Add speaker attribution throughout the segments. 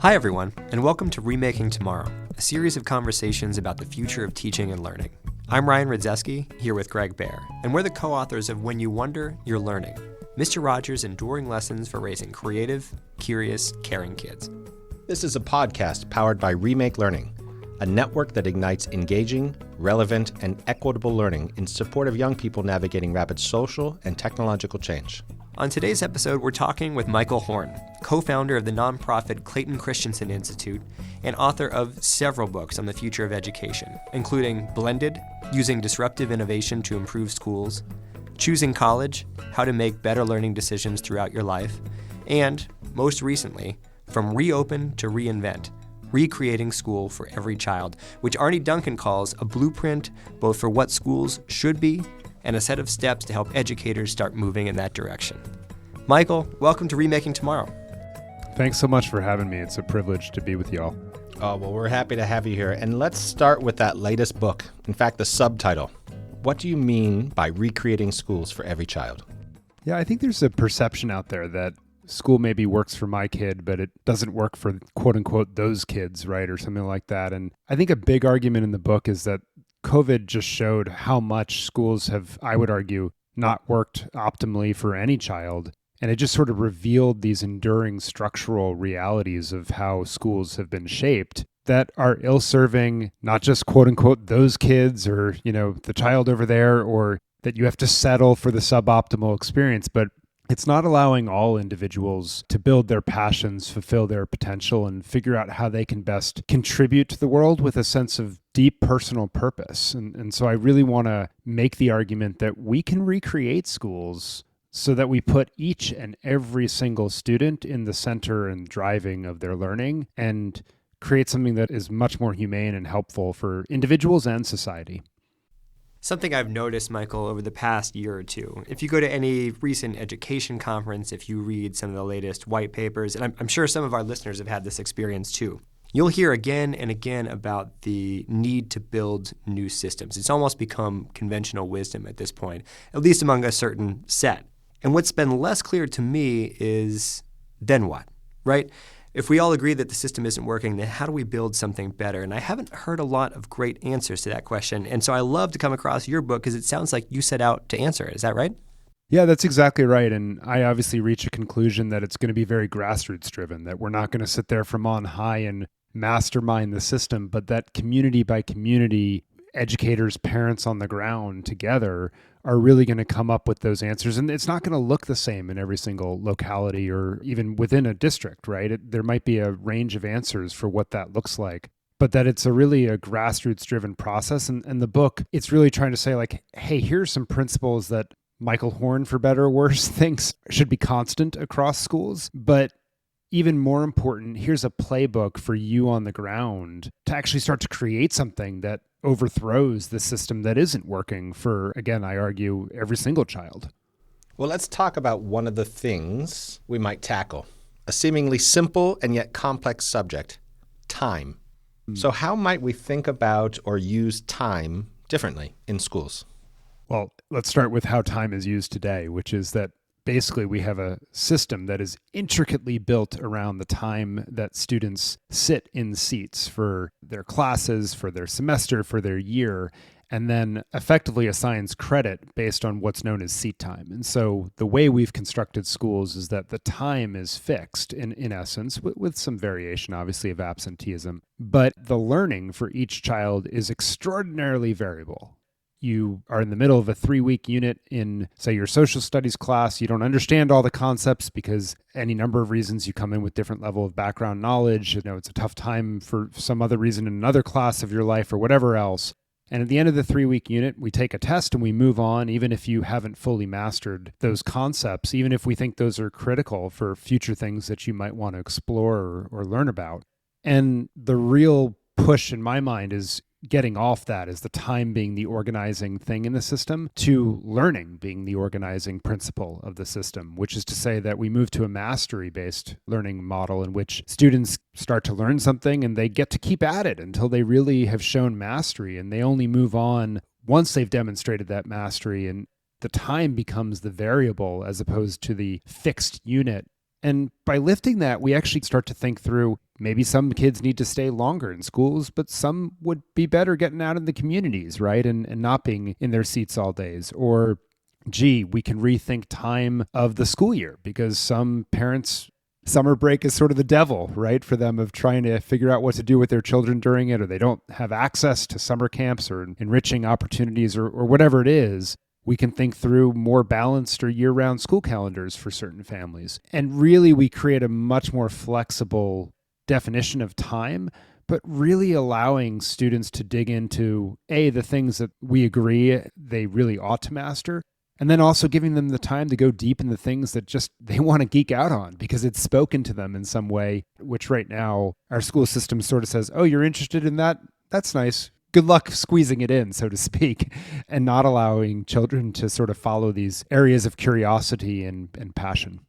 Speaker 1: Hi everyone, and welcome to Remaking Tomorrow, a series of conversations about the future of teaching and learning. I'm Ryan Radzeski, here with Greg Baer, and we're the co-authors of When You Wonder, You're Learning, Mr. Rogers' enduring lessons for raising creative, curious, caring kids.
Speaker 2: This is a podcast powered by Remake Learning, a network that ignites engaging, relevant, and equitable learning in support of young people navigating rapid social and technological change.
Speaker 1: On today's episode, we're talking with Michael Horn, co-founder of the nonprofit Clayton Christensen Institute and author of several books on the future of education, including Blended, Using Disruptive Innovation to Improve Schools, Choosing College, How to Make Better Learning Decisions Throughout Your Life, and, most recently, From Reopen to Reinvent, Recreating School for Every Child, which Arnie Duncan calls a blueprint both for what schools should be and a set of steps to help educators start moving in that direction. Michael, welcome to Remaking Tomorrow.
Speaker 3: Thanks so much for having me. It's a privilege to be with y'all.
Speaker 2: Oh, well, we're happy to have you here. And let's start with that latest book. In fact, the subtitle. What do you mean by recreating schools for every child?
Speaker 3: Yeah, I think there's a perception out there that school maybe works for my kid, but it doesn't work for quote unquote those kids, right? Or something like that. And I think a big argument in the book is that COVID just showed how much schools have, I would argue, not worked optimally for any child. And it just sort of revealed these enduring structural realities of how schools have been shaped that are ill-serving, not just quote unquote those kids or, the child over there, or that you have to settle for the suboptimal experience, but it's not allowing all individuals to build their passions, fulfill their potential, and figure out how they can best contribute to the world with a sense of deep personal purpose. And so I really want to make the argument that we can recreate schools so that we put each and every single student in the center and driving of their learning and create something that is much more humane and helpful for individuals and society.
Speaker 1: Something I've noticed, Michael, over the past year or two, if you go to any recent education conference, if you read some of the latest white papers, and I'm sure some of our listeners have had this experience too, you'll hear again and again about the need to build new systems. It's almost become conventional wisdom at this point, at least among a certain set. And what's been less clear to me is then what, right? If we all agree that the system isn't working, then how do we build something better? And I haven't heard a lot of great answers to that question. And so I love to come across your book because it sounds like you set out to answer it. Is that right?
Speaker 3: Yeah, that's exactly right. And I obviously reach a conclusion that it's going to be very grassroots driven, that we're not going to sit there from on high and mastermind the system, but that community by community, educators, parents on the ground together are really going to come up with those answers. And it's not going to look the same in every single locality or even within a district, right? There might be a range of answers for what that looks like, but that it's really a grassroots driven process. And the book, it's really trying to say like, hey, here's some principles that Michael Horn, for better or worse, thinks should be constant across schools. But even more important, here's a playbook for you on the ground to actually start to create something that overthrows the system that isn't working for, again, I argue, every single child.
Speaker 2: Well, let's talk about one of the things we might tackle, a seemingly simple and yet complex subject, time. So how might we think about or use time differently in schools?
Speaker 3: Well, let's start with how time is used today, which is that basically, we have a system that is intricately built around the time that students sit in seats for their classes, for their semester, for their year, and then effectively assigns credit based on what's known as seat time. And so the way we've constructed schools is that the time is fixed in essence, with some variation, obviously, of absenteeism. But the learning for each child is extraordinarily variable. You are in the middle of a 3-week unit in, say, your social studies class. You don't understand all the concepts because any number of reasons. You come in with different level of background knowledge. It's a tough time for some other reason in another class of your life or whatever else. And at the end of the 3-week unit, we take a test and we move on, even if you haven't fully mastered those concepts, even if we think those are critical for future things that you might want to explore or learn about. And the real push in my mind is getting off that as the time being the organizing thing in the system to learning being the organizing principle of the system, which is to say that we move to a mastery-based learning model in which students start to learn something and they get to keep at it until they really have shown mastery, and they only move on once they've demonstrated that mastery, and the time becomes the variable as opposed to the fixed unit. And by lifting that, we actually start to think through maybe some kids need to stay longer in schools, but some would be better getting out in the communities, right? And not being in their seats all days. Or, gee, we can rethink time of the school year because some parents, summer break is sort of the devil, right? For them of trying to figure out what to do with their children during it, or they don't have access to summer camps or enriching opportunities or whatever it is. We can think through more balanced or year-round school calendars for certain families. And really, we create a much more flexible definition of time, but really allowing students to dig into, A, the things that we agree they really ought to master, and then also giving them the time to go deep in the things that just they want to geek out on because it's spoken to them in some way, which right now our school system sort of says, oh, you're interested in that? That's nice. Good luck squeezing it in, so to speak, and not allowing children to sort of follow these areas of curiosity and passion.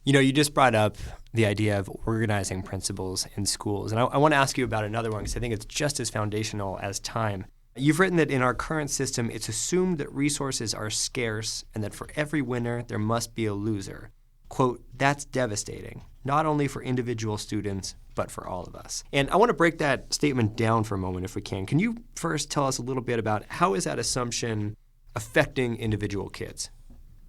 Speaker 1: You know, you just brought up the idea of organizing principles in schools. And I want to ask you about another one because I think it's just as foundational as time. You've written that in our current system, it's assumed that resources are scarce and that for every winner, there must be a loser. Quote, that's devastating, not only for individual students, but for all of us. And I want to break that statement down for a moment if we can. Can you first tell us a little bit about how is that assumption affecting individual kids?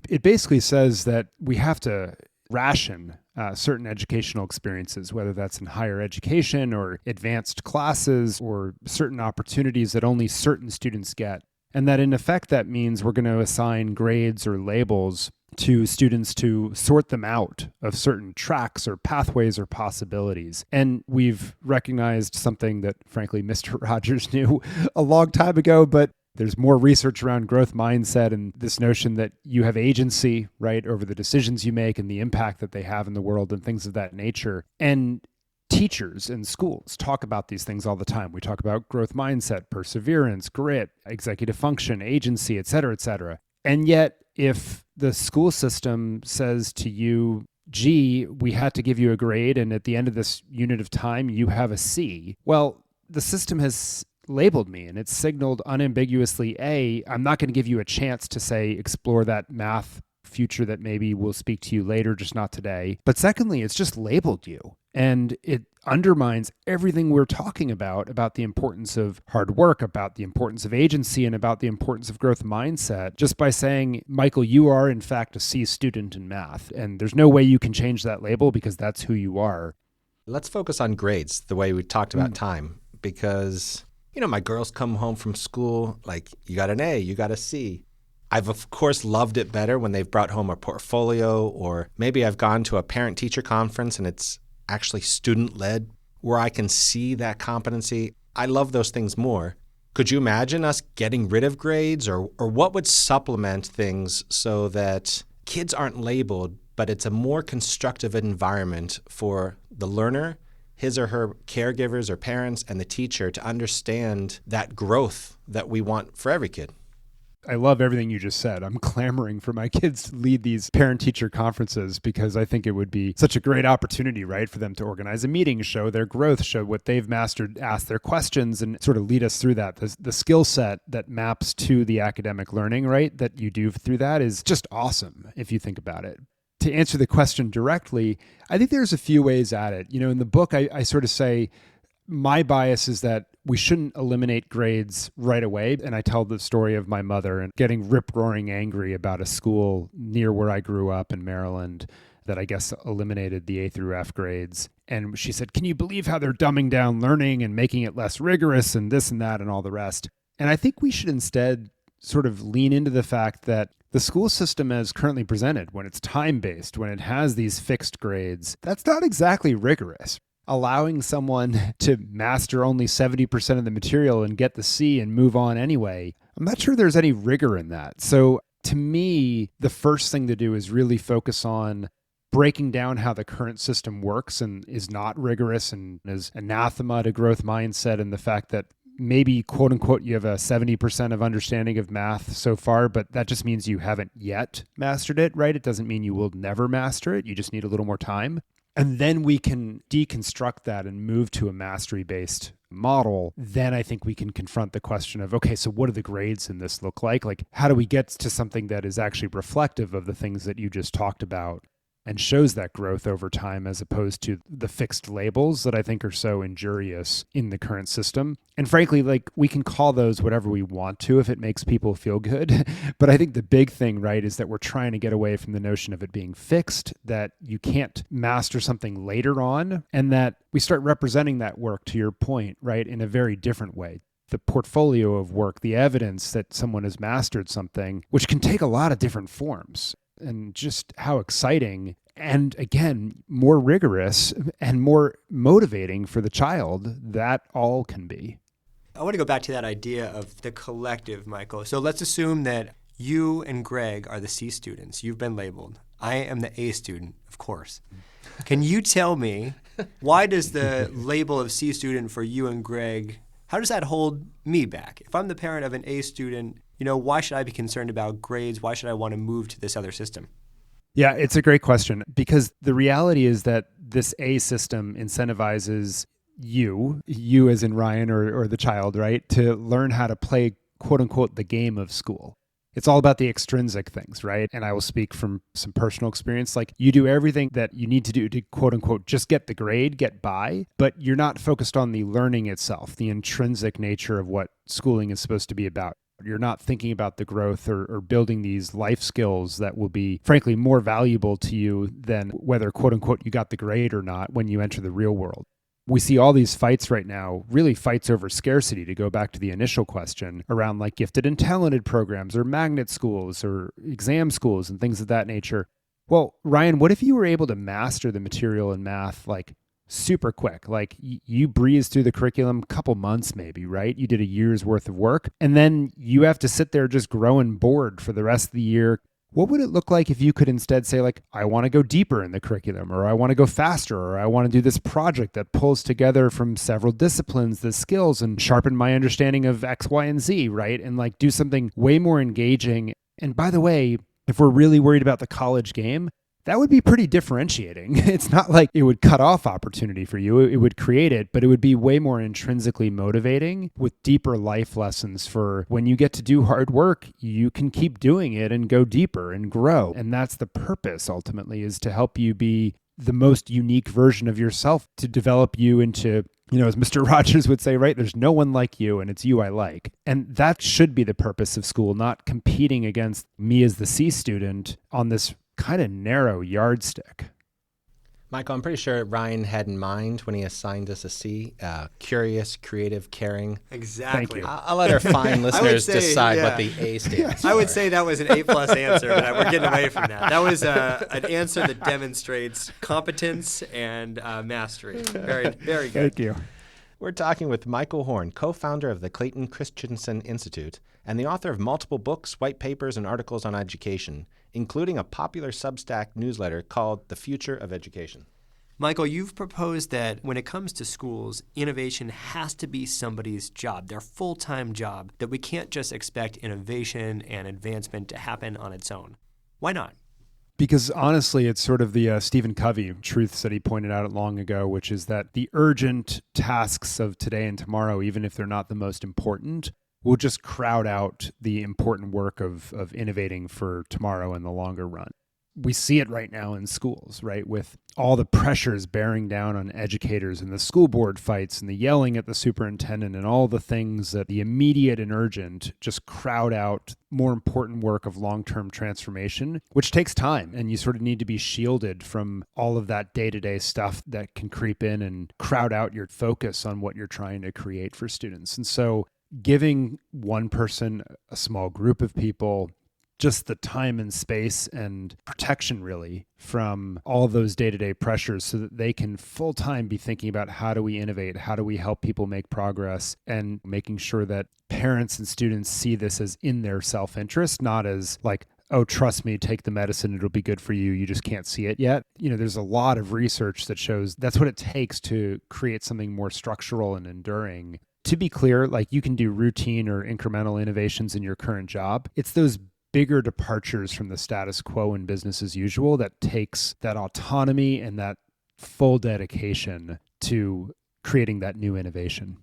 Speaker 3: It basically says that we have to ration certain educational experiences, whether that's in higher education or advanced classes or certain opportunities that only certain students get. And that in effect, that means we're going to assign grades or labels to students to sort them out of certain tracks or pathways or possibilities. And we've recognized something that, frankly, Mr. Rogers knew a long time ago, but there's more research around growth mindset and this notion that you have agency, right, over the decisions you make and the impact that they have in the world and things of that nature. And teachers in schools talk about these things all the time. We talk about growth mindset, perseverance, grit, executive function, agency, et cetera, et cetera. And yet, if the school system says to you, gee, we had to give you a grade, and at the end of this unit of time, you have a C, well, the system has labeled me and it's signaled unambiguously, A, I'm not going to give you a chance to say, explore that math future that maybe will speak to you later, just not today. But secondly, it's just labeled you. And it undermines everything we're talking about the importance of hard work, about the importance of agency, and about the importance of growth mindset, just by saying, Michael, you are in fact a C student in math. And there's no way you can change that label because that's who you are.
Speaker 2: Let's focus on grades, the way we talked about time, because, you know, my girls come home from school like, you got an A, you got a C. I've, of course, loved it better when they've brought home a portfolio, or maybe I've gone to a parent-teacher conference and it's actually student-led where I can see that competency. I love those things more. Could you imagine us getting rid of grades, or what would supplement things so that kids aren't labeled, but it's a more constructive environment for the learner, his or her caregivers or parents, and the teacher to understand that growth that we want for every kid?
Speaker 3: I love everything you just said. I'm clamoring for my kids to lead these parent-teacher conferences because I think it would be such a great opportunity, right, for them to organize a meeting, show their growth, show what they've mastered, ask their questions, and sort of lead us through that. The skill set that maps to the academic learning, right, that you do through that is just awesome if you think about it. To answer the question directly, I think there's a few ways at it. You know, in the book, I sort of say, my bias is that we shouldn't eliminate grades right away. And I tell the story of my mother and getting rip-roaring angry about a school near where I grew up in Maryland that I guess eliminated the A through F grades. And she said, can you believe how they're dumbing down learning and making it less rigorous and this and that and all the rest? And I think we should instead sort of lean into the fact that the school system as currently presented, when it's time-based, when it has these fixed grades, that's not exactly rigorous. Allowing someone to master only 70% of the material and get the C and move on anyway, I'm not sure there's any rigor in that. So to me, the first thing to do is really focus on breaking down how the current system works and is not rigorous and is anathema to growth mindset, and the fact that maybe, quote unquote, you have a 70% of understanding of math so far, but that just means you haven't yet mastered it, right? It doesn't mean you will never master it. You just need a little more time. And then we can deconstruct that and move to a mastery-based model. Then I think we can confront the question of, okay, so what do the grades in this look like? Like, how do we get to something that is actually reflective of the things that you just talked about? and shows that growth over time as opposed to the fixed labels that I think are so injurious in the current system. And frankly, like we can call those whatever we want to if it makes people feel good. But I think the big thing, right, is that we're trying to get away from the notion of it being fixed, that you can't master something later on, and that we start representing that work, to your point, right, in a very different way. The portfolio of work, the evidence that someone has mastered something, which can take a lot of different forms, and just how exciting and, again, more rigorous and more motivating for the child that all can be.
Speaker 1: I want to go back to that idea of the collective, Michael. So let's assume that you and Greg are the C students. You've been labeled. I am the A student, of course. Can you tell me, why does the label of C student for you and Greg, how does that hold me back? If I'm the parent of an A student, why should I be concerned about grades? Why should I want to move to this other system?
Speaker 3: Yeah, it's a great question, because the reality is that this A system incentivizes you as in Ryan or the child, right, to learn how to play, quote unquote, the game of school. It's all about the extrinsic things, right? And I will speak from some personal experience. Like, you do everything that you need to do to, quote unquote, just get the grade, get by, but you're not focused on the learning itself, the intrinsic nature of what schooling is supposed to be about. You're not thinking about the growth or building these life skills that will be, frankly, more valuable to you than whether, quote unquote, you got the grade or not when you enter the real world. We see all these fights right now, really fights over scarcity, to go back to the initial question, around like gifted and talented programs or magnet schools or exam schools and things of that nature. Well, Ryan, what if you were able to master the material in math like super quick? Like you breezed through the curriculum, couple months maybe, right? You did a year's worth of work, and then you have to sit there just growing bored for the rest of the year. What would it look like if you could instead say, like, I want to go deeper in the curriculum, or I want to go faster, or I want to do this project that pulls together from several disciplines, the skills, and sharpen my understanding of X, Y, and Z, right? And like do something way more engaging. And by the way, if we're really worried about the college game, that would be pretty differentiating. It's not like it would cut off opportunity for you. It would create it, but it would be way more intrinsically motivating with deeper life lessons for when you get to do hard work, you can keep doing it and go deeper and grow. And that's the purpose ultimately, is to help you be the most unique version of yourself, to develop you into, as Mr. Rogers would say, right? There's no one like you, and it's you I like. And that should be the purpose of school, not competing against me as the C student on this kind of narrow yardstick.
Speaker 2: Michael, I'm pretty sure Ryan had in mind when he assigned us a C, curious, creative, caring.
Speaker 1: Exactly.
Speaker 2: I'll let our fine listeners decide what the A stands for.
Speaker 1: I would say that was an A+ answer, but we're getting away from that. That was an answer that demonstrates competence and mastery. Very, very good.
Speaker 3: Thank you.
Speaker 2: We're talking with Michael Horn, co-founder of the Clayton Christensen Institute and the author of multiple books, white papers, and articles on education, including a popular Substack newsletter called The Future of Education.
Speaker 1: Michael, you've proposed that when it comes to schools, innovation has to be somebody's job, their full-time job, that we can't just expect innovation and advancement to happen on its own. Why not?
Speaker 3: Because honestly, it's sort of the Stephen Covey truths that he pointed out long ago, which is that the urgent tasks of today and tomorrow, even if they're not the most important, will just crowd out the important work of innovating for tomorrow in the longer run. We see it right now in schools, right? With all the pressures bearing down on educators and the school board fights and the yelling at the superintendent and all the things that the immediate and urgent just crowd out more important work of long-term transformation, which takes time. And you sort of need to be shielded from all of that day-to-day stuff that can creep in and crowd out your focus on what you're trying to create for students. And so giving one person, a small group of people, just the time and space and protection really from all those day-to-day pressures so that they can full-time be thinking about how do we innovate, how do we help people make progress, and making sure that parents and students see this as in their self-interest, not as like, oh, trust me, take the medicine, it'll be good for you, you just can't see it yet. There's a lot of research that shows that's what it takes to create something more structural and enduring. To be clear, like you can do routine or incremental innovations in your current job. It's those bigger departures from the status quo in business as usual that takes that autonomy and that full dedication to creating that new innovation.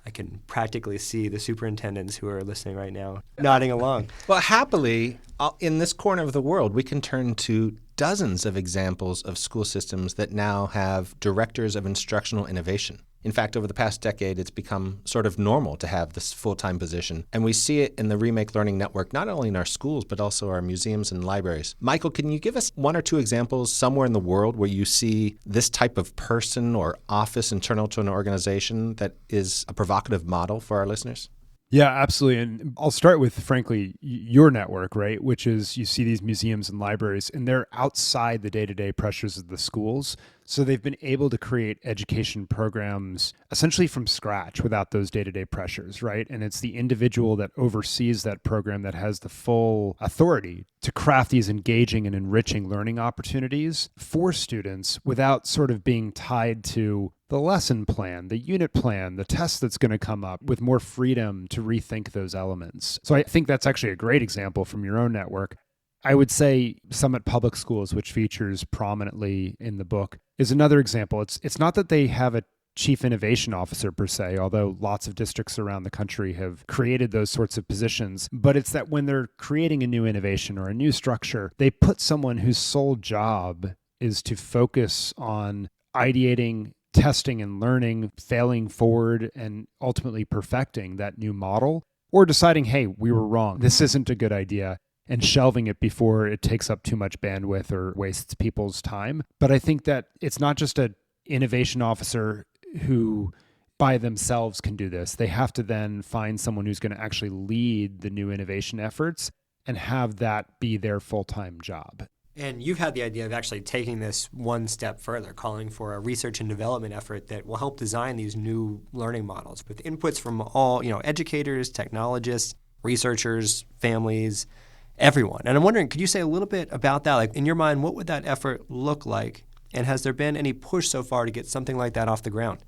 Speaker 1: I can practically see the superintendents who are listening right now nodding along.
Speaker 2: Well, happily, in this corner of the world, we can turn to dozens of examples of school systems that now have directors of instructional innovation. In fact, over the past decade, it's become sort of normal to have this full-time position. And we see it in the Remake Learning Network, not only in our schools, but also our museums and libraries. Michael, can you give us one or two examples somewhere in the world where you see this type of person or office internal to an organization that is a provocative model for our listeners?
Speaker 3: Yeah, absolutely. And I'll start with, frankly, your network, right? Which is you see these museums and libraries, and they're outside the day-to-day pressures of the schools. So they've been able to create education programs essentially from scratch without those day-to-day pressures, right? And it's the individual that oversees that program that has the full authority to craft these engaging and enriching learning opportunities for students without sort of being tied to the lesson plan, the unit plan, the test that's going to come up, with more freedom to rethink those elements. So I think that's actually a great example from your own network. I would say Summit Public Schools, which features prominently in the book, is another example. It's not that they have a chief innovation officer per se, although lots of districts around the country have created those sorts of positions, but it's that when they're creating a new innovation or a new structure, they put someone whose sole job is to focus on ideating, testing and learning, failing forward, and ultimately perfecting that new model, or deciding, hey, we were wrong, this isn't a good idea, and shelving it before it takes up too much bandwidth or wastes people's time. But I think that it's not just an innovation officer who by themselves can do this. They have to then find someone who's going to actually lead the new innovation efforts and have that be their full-time job.
Speaker 1: And you've had the idea of actually taking this one step further, calling for a research and development effort that will help design these new learning models with inputs from all, educators, technologists, researchers, families, everyone. And I'm wondering, could you say a little bit about that? Like, in your mind, what would that effort look like? And has there been any push so far to get something like that off the ground?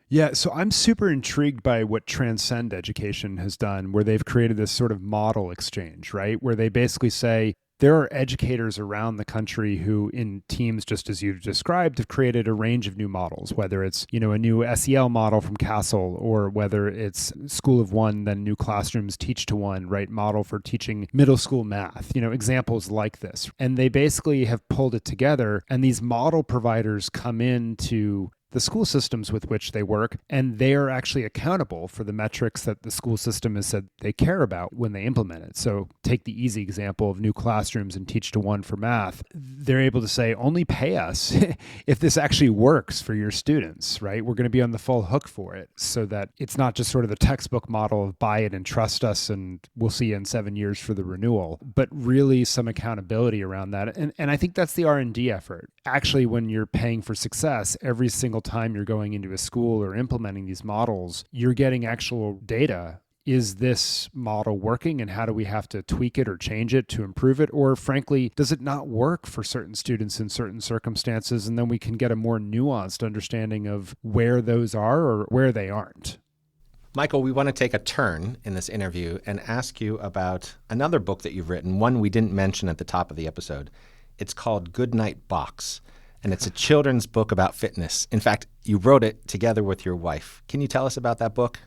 Speaker 3: Yeah, so I'm super intrigued by what Transcend Education has done, where they've created this sort of model exchange, right? Where they basically say, there are educators around the country who, in teams just as you've described, have created a range of new models, whether it's, a new SEL model from Castle, or whether it's School of One, then New Classrooms Teach to One, right, model for teaching middle school math, examples like this. And they basically have pulled it together, and these model providers come into the school systems with which they work, and they are actually accountable for the metrics that the school system has said they care about when they implement it. So take the easy example of New Classrooms and Teach to One for math. They're able to say, only pay us if this actually works for your students, right? We're going to be on the full hook for it, so that it's not just sort of the textbook model of buy it and trust us and we'll see you in 7 years for the renewal, but really some accountability around that. And I think that's the R&D effort. Actually, when you're paying for success, every single time you're going into a school or implementing these models, you're getting actual data. Is this model working, and how do we have to tweak it or change it to improve it? Or frankly, does it not work for certain students in certain circumstances? And then we can get a more nuanced understanding of where those are or where they aren't.
Speaker 2: Michael, we want to take a turn in this interview and ask you about another book that you've written, one we didn't mention at the top of the episode. It's called Goodnight Box, and it's a children's book about fitness. In fact, you wrote it together with your wife. Can you tell us about that book?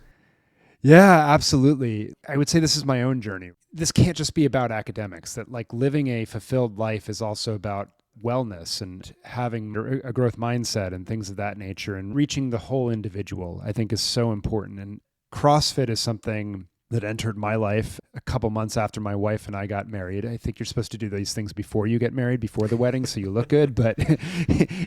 Speaker 3: Yeah, absolutely. I would say this is my own journey. This can't just be about academics, that like living a fulfilled life is also about wellness and having a growth mindset and things of that nature, and reaching the whole individual, I think, is so important. And CrossFit is something that entered my life a couple months after my wife and I got married. I think you're supposed to do these things before you get married, before the wedding, so you look good. But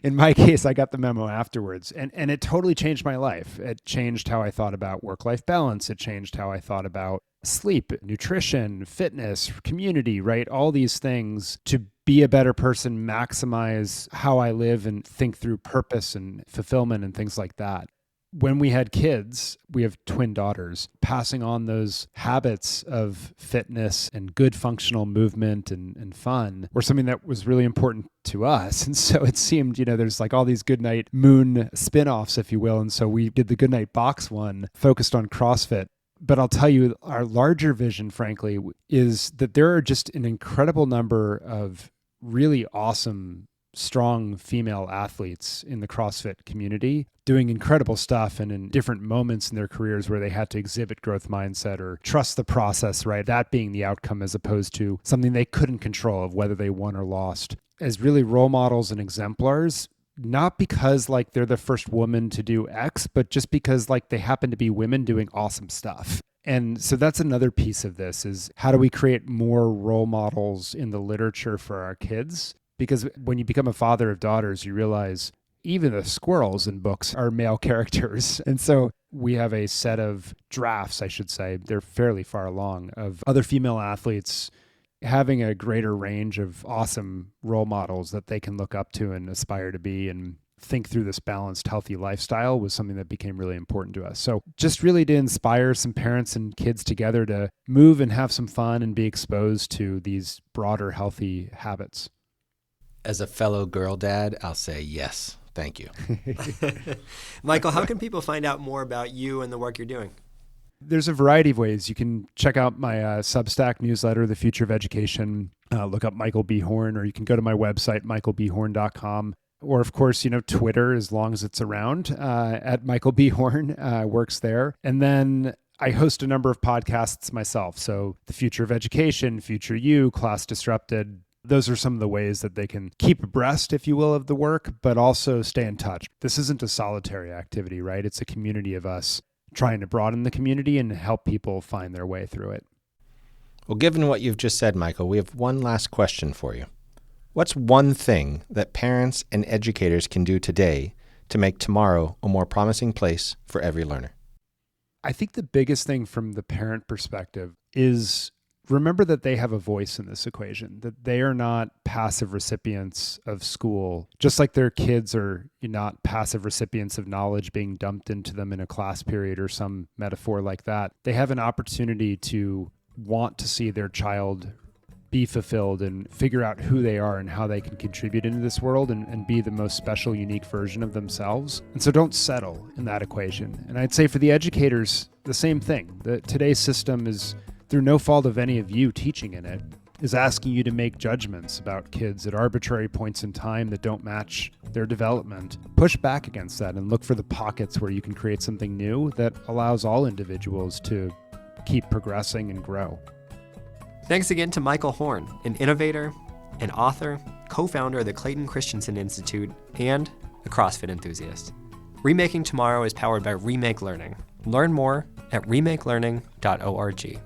Speaker 3: in my case, I got the memo afterwards. And it totally changed my life. It changed how I thought about work-life balance. It changed how I thought about sleep, nutrition, fitness, community, right? All these things to be a better person, maximize how I live and think through purpose and fulfillment and things like that. When we had kids, we have twin daughters, passing on those habits of fitness and good functional movement and fun were something that was really important to us. And so it seemed, there's like all these Goodnight Moon spin-offs, if you will. And so we did the Goodnight Box one focused on CrossFit. But I'll tell you, our larger vision, frankly, is that there are just an incredible number of really awesome strong female athletes in the CrossFit community doing incredible stuff and in different moments in their careers where they had to exhibit growth mindset or trust the process, right? That being the outcome as opposed to something they couldn't control of whether they won or lost. As really role models and exemplars, not because like they're the first woman to do X, but just because like they happen to be women doing awesome stuff. And so that's another piece of this is how do we create more role models in the literature for our kids? Because when you become a father of daughters, you realize even the squirrels in books are male characters. And so we have a set of drafts, I should say, they're fairly far along, of other female athletes having a greater range of awesome role models that they can look up to and aspire to be and think through this balanced, healthy lifestyle was something that became really important to us. So just really to inspire some parents and kids together to move and have some fun and be exposed to these broader, healthy habits.
Speaker 2: As a fellow girl dad, I'll say yes. Thank you.
Speaker 1: Michael, how can people find out more about you and the work you're doing?
Speaker 3: There's a variety of ways. You can check out my Substack newsletter, The Future of Education. Look up Michael B. Horn, or you can go to my website, michaelbhorn.com. Or, of course, Twitter, as long as it's around, at Michael B. Horn, works there. And then I host a number of podcasts myself. So The Future of Education, Future You, Class Disrupted. Those are some of the ways that they can keep abreast, if you will, of the work, but also stay in touch. This isn't a solitary activity, right? It's a community of us trying to broaden the community and help people find their way through it.
Speaker 2: Well, given what you've just said, Michael, we have one last question for you. What's one thing that parents and educators can do today to make tomorrow a more promising place for every learner?
Speaker 3: I think the biggest thing from the parent perspective is remember that they have a voice in this equation, that they are not passive recipients of school, just like their kids are not passive recipients of knowledge being dumped into them in a class period or some metaphor like that. They have an opportunity to want to see their child be fulfilled and figure out who they are and how they can contribute into this world and be the most special, unique version of themselves. And so don't settle in that equation. And I'd say for the educators, the same thing. Today's system is, through no fault of any of you teaching in it, is asking you to make judgments about kids at arbitrary points in time that don't match their development. Push back against that and look for the pockets where you can create something new that allows all individuals to keep progressing and grow.
Speaker 1: Thanks again to Michael Horn, an innovator, an author, co-founder of the Clayton Christensen Institute, and a CrossFit enthusiast. Remaking Tomorrow is powered by Remake Learning. Learn more at remakelearning.org.